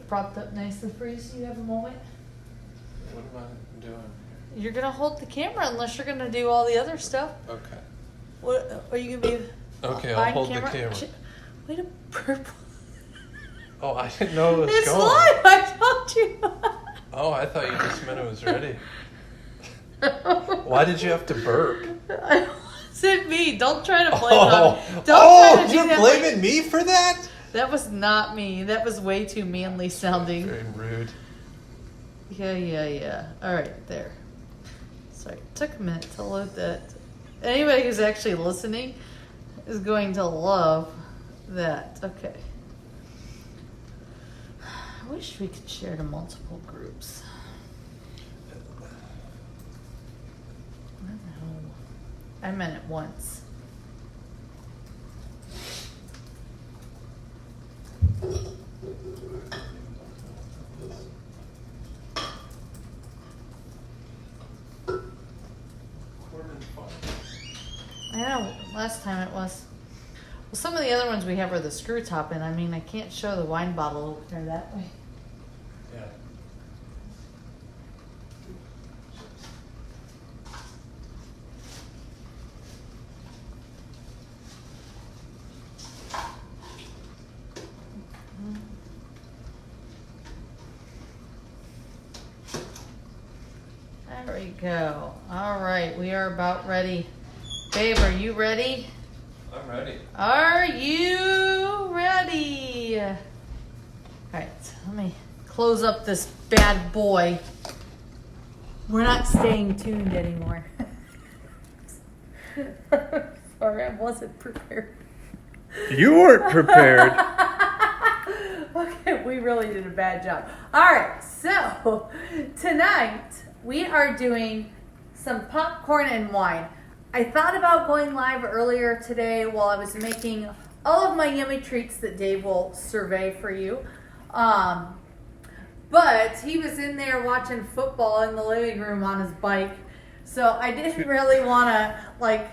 it propped up nicely for you so you have a moment. What am I doing? You're gonna hold the camera unless you're gonna do all the other stuff. Okay. What are you gonna be? Okay, I'll hold the camera. Wait a purple. Oh, I didn't know it was It's going. live. I told you. Oh, I thought you just meant it was ready. Why did you have to burp? It wasn't me. Don't try to blame it on me. Don't try to do you're that blaming me for that? That was not me. That was way too manly sounding. Very rude. Yeah. All right, there. Sorry, it took a minute to load that. Anybody who's actually listening is going to love that. Okay. I wish we could share to multiple groups. No. I meant it once. I know, last time it was. Well, some of the other ones we have are the screw top, and I mean, I can't show the wine bottle opener that way. Yeah. There we go. All right, we are about ready. Babe, are you ready? I'm ready. Are you ready? All right, let me close up this bad boy. We're not staying tuned anymore. Sorry, I wasn't prepared. You weren't prepared. Okay, we really did a bad job. All right, so tonight we are doing some popcorn and wine. I thought about going live earlier today while I was making all of my yummy treats that Dave will survey for you. But he was in there watching football in the living room on his bike. So I didn't really want to,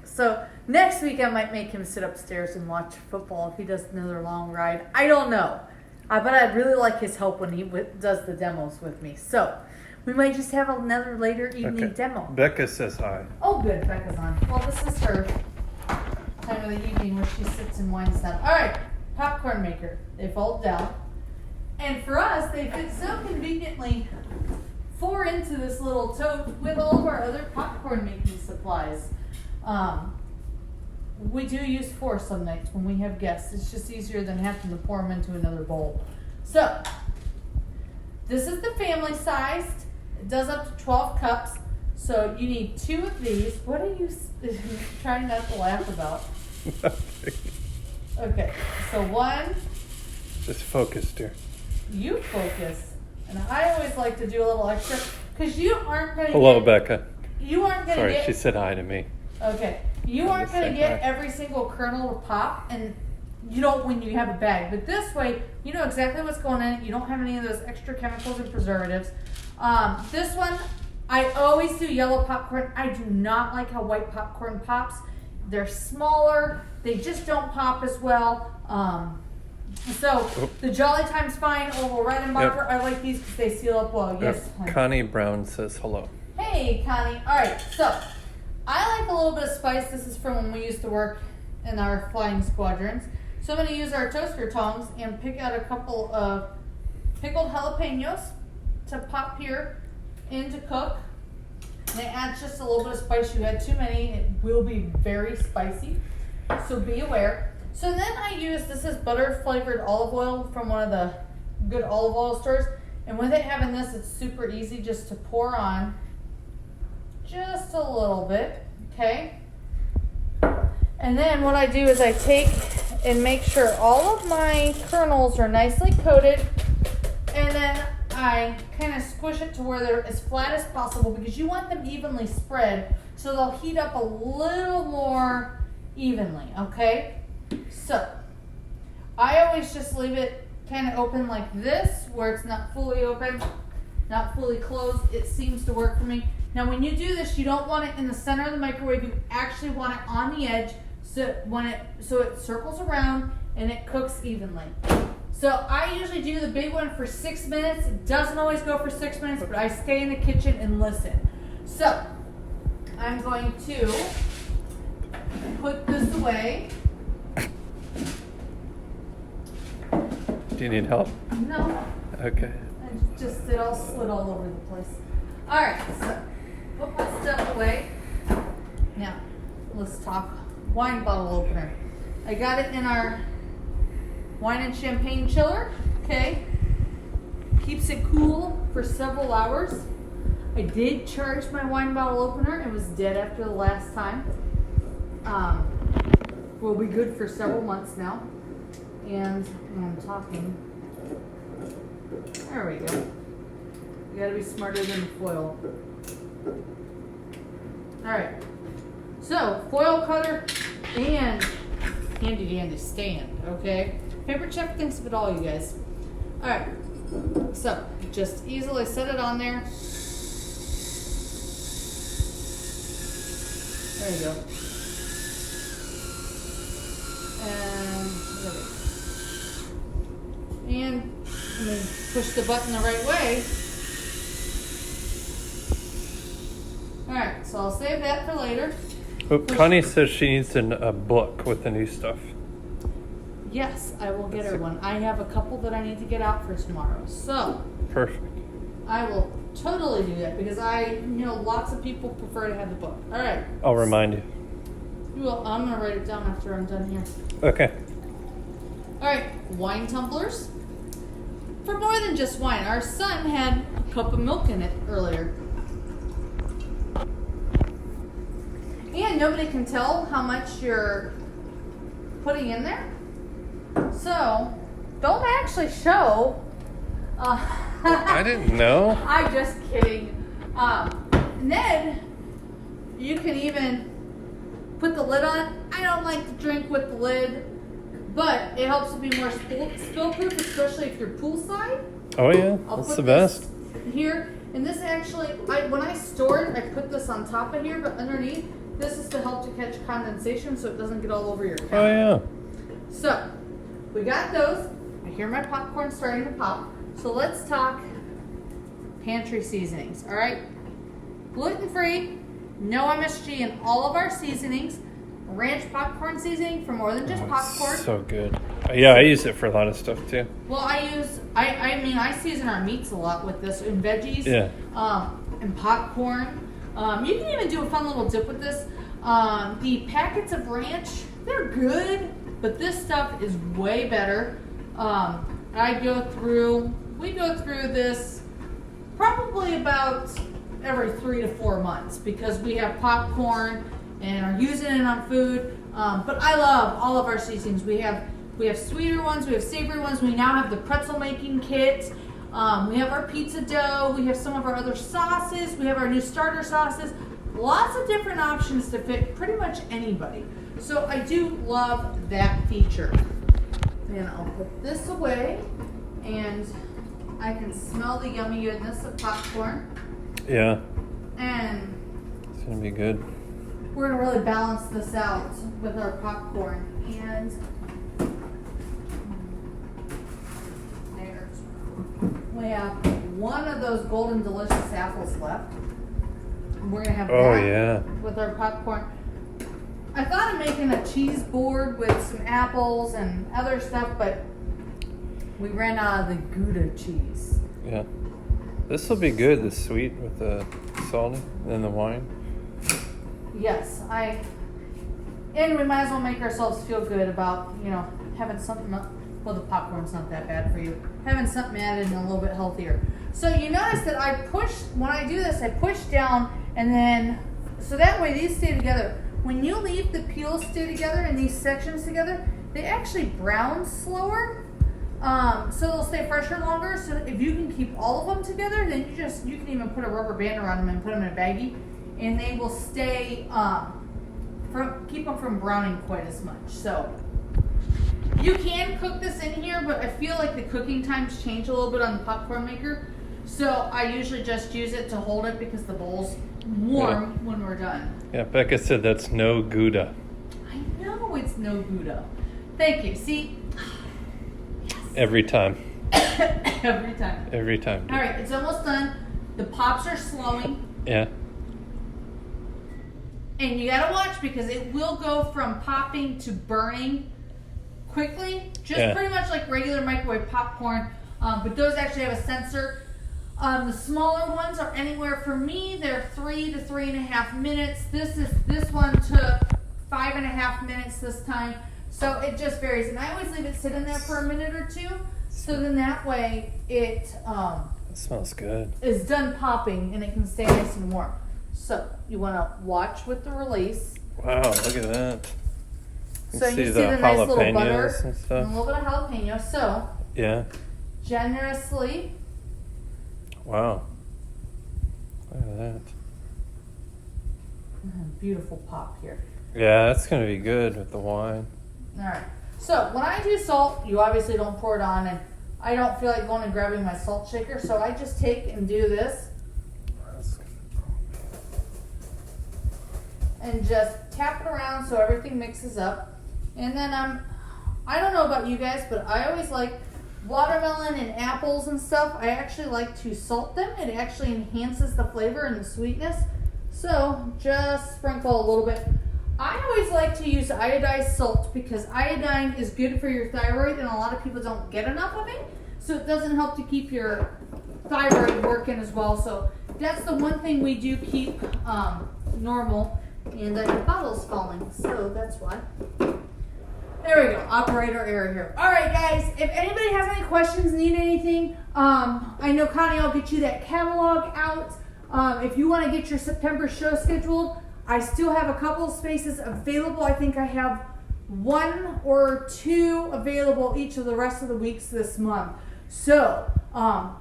so next week I might make him sit upstairs and watch football if he does another long ride. I don't know. But I'd really like his help when he does the demos with me. So we might just have another later evening demo. Becca says hi. Oh, good. Becca's on. Well, this is her time of the evening where she sits and winds down. All right. Popcorn maker. They fold down. And for us, they fit so conveniently 4 into this little tote with all of our other popcorn making supplies. We do use 4 some nights when we have guests. It's just easier than having to pour them into another bowl. So, this is the family sized. It does up to 12 cups. So you need 2 of these. What are you trying not to laugh about? Okay, so 1. Just focus, dear. You focus. And I always like to do a little extra because you aren't going to Hello, Becca. You aren't going to Sorry, get... she said hi to me. Okay. You aren't going to get every single kernel to pop, and you don't when you have a bag. But this way, you know exactly what's going in it. You don't have any of those extra chemicals and preservatives. This one, I always do yellow popcorn. I do not like how white popcorn pops. They're smaller. They just don't pop as well. So the Jolly Time's fine. Or Red and Marker. I like these because they seal up well. Yes, honey. Connie Brown says hello. Hey, Connie. All right, so I like a little bit of spice. This is from when we used to work in our flying squadrons. So I'm going to use our toaster tongs and pick out a couple of pickled jalapenos to pop here in to cook. And it adds just a little bit of spice. You had too many, it will be very spicy. So be aware. So then I use, this is butter flavored olive oil from one of the good olive oil stores. And with it having this, it's super easy just to pour on just a little bit, okay? And then what I do is I take and make sure all of my kernels are nicely coated, and then I kind of squish it to where they're as flat as possible because you want them evenly spread so they'll heat up a little more evenly, okay? So I always just leave it kind of open like this where it's not fully open, not fully closed. It seems to work for me. Now when you do this, you don't want it in the center of the microwave. You actually want it on the edge so it circles around and it cooks evenly. So I usually do the big one for 6 minutes. It doesn't always go for 6 minutes, but I stay in the kitchen and listen. So I'm going to put this away. Do you need help? No, Okay. it all slid all over the place. All right, so put my stuff away. Now let's talk wine bottle opener. I got it in our wine and champagne chiller. Okay, keeps it cool for several hours. I did charge my wine bottle opener. It was dead after the last time. Will be good for several months now. And when I'm talking, there we go. You gotta be smarter than the foil. Alright, so foil cutter and handy dandy stand, okay? Pampered Chef thinks of it all, you guys. Alright, so just easily set it on there. There you go. And push the button the right way. Alright, so I'll save that for later. Oh, Connie says she needs a book with the new stuff. Yes, I will get her one. I have a couple that I need to get out for tomorrow. So Perfect. I will totally do that because I know lots of people prefer to have the book. Alright. I'll remind you. Well, I'm going to write it down after I'm done here. Okay. Alright, wine tumblers. For more than just wine. Our son had a cup of milk in it earlier. And nobody can tell how much you're putting in there. So, don't actually show. I didn't know. I'm just kidding. And then, you can even put the lid on. I don't like to drink with the lid, but it helps to be more spill-proof, especially if you're poolside. Oh yeah, I'll that's put the best. this here, and this actually, when I store it, I put this on top of here, but underneath, this is to help to catch condensation so it doesn't get all over your counter. Oh yeah. So, we got those. I hear my popcorn starting to pop. So let's talk pantry seasonings, all right? Gluten-free, no MSG in all of our seasonings. Ranch popcorn seasoning for more than just popcorn. So good. Yeah, I use it for a lot of stuff too. Well, I season our meats a lot with this and veggies. Yeah. And popcorn. You can even do a fun little dip with this. The packets of ranch, they're good, but this stuff is way better. We go through this probably about every 3 to 4 months because we have popcorn and are using it on food. But I love all of our seasonings. We have sweeter ones, we have savory ones. We now have the pretzel making kit. We have our pizza dough. We have some of our other sauces. We have our new starter sauces. Lots of different options to fit pretty much anybody. So I do love that feature. And I'll put this away, and I can smell the yummy goodness of popcorn. Yeah. And It's gonna be good. we're gonna really balance this out with our popcorn. And we have one of those golden delicious apples left. And we're gonna have that with our popcorn. I thought of making a cheese board with some apples and other stuff, but we ran out of the Gouda cheese. Yeah. This will be good, the sweet with the salty and the wine. Yes, and we might as well make ourselves feel good about, having something, well, the popcorn's not that bad for you, having something added and a little bit healthier. So you notice that when I do this, I push down, and then, so that way these stay together. When you leave the peels stay together and these sections together, they actually brown slower. So they'll stay fresher longer. So if you can keep all of them together, then you can even put a rubber band around them and put them in a baggie, and they will stay, keep them from browning quite as much. So you can cook this in here, but I feel like the cooking times change a little bit on the popcorn maker. So I usually just use it to hold it because the bowl's warm when we're done. Yeah, Becca said that's no Gouda. I know it's no Gouda. Thank you. See? Yes. Every time. Every time. Every time. All right, it's almost done. The pops are slowing. Yeah. And you gotta watch because it will go from popping to burning quickly. Just pretty much like regular microwave popcorn. But those actually have a sensor. The smaller ones are anywhere, for me, they're 3 to 3.5 minutes. This one took 5.5 minutes this time. So it just varies. And I always leave it sitting there for a minute or two. So then that way it smells good. is done popping and it can stay nice and warm. So you want to watch with the release. Wow, look at that. So you see the nice little butter and stuff. and a little bit of jalapeno. So Yeah. generously. Wow. Look at that. Beautiful pop here. Yeah, that's gonna be good with the wine. All right. So when I do salt, you obviously don't pour it on, and I don't feel like going and grabbing my salt shaker, so I just take and do this and just tap it around so everything mixes up. And then I don't know about you guys, but I always like watermelon and apples and stuff. I actually like to salt them. It actually enhances the flavor and the sweetness. So just sprinkle a little bit. I always like to use iodized salt because iodine is good for your thyroid and a lot of people don't get enough of it. So it doesn't help to keep your thyroid working as well. So that's the one thing we do keep normal. And your bottle's falling, so that's why. There we go, operator error here. All right, guys, if anybody has any questions, need anything, I know Connie will get you that catalog out. If you want to get your September show scheduled, I still have a couple of spaces available. I think I have 1 or 2 available each of the rest of the weeks this month. So,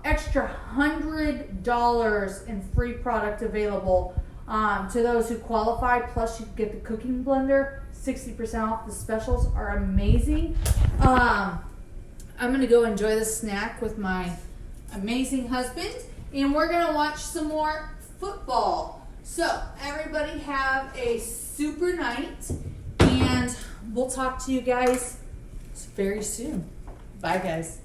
extra $100 in free product available to those who qualify. Plus, you get the cooking blender, 60% off. The specials are amazing. I'm gonna go enjoy the snack with my amazing husband, and we're gonna watch some more football. So everybody have a super night, and we'll talk to you guys very soon. Bye, guys.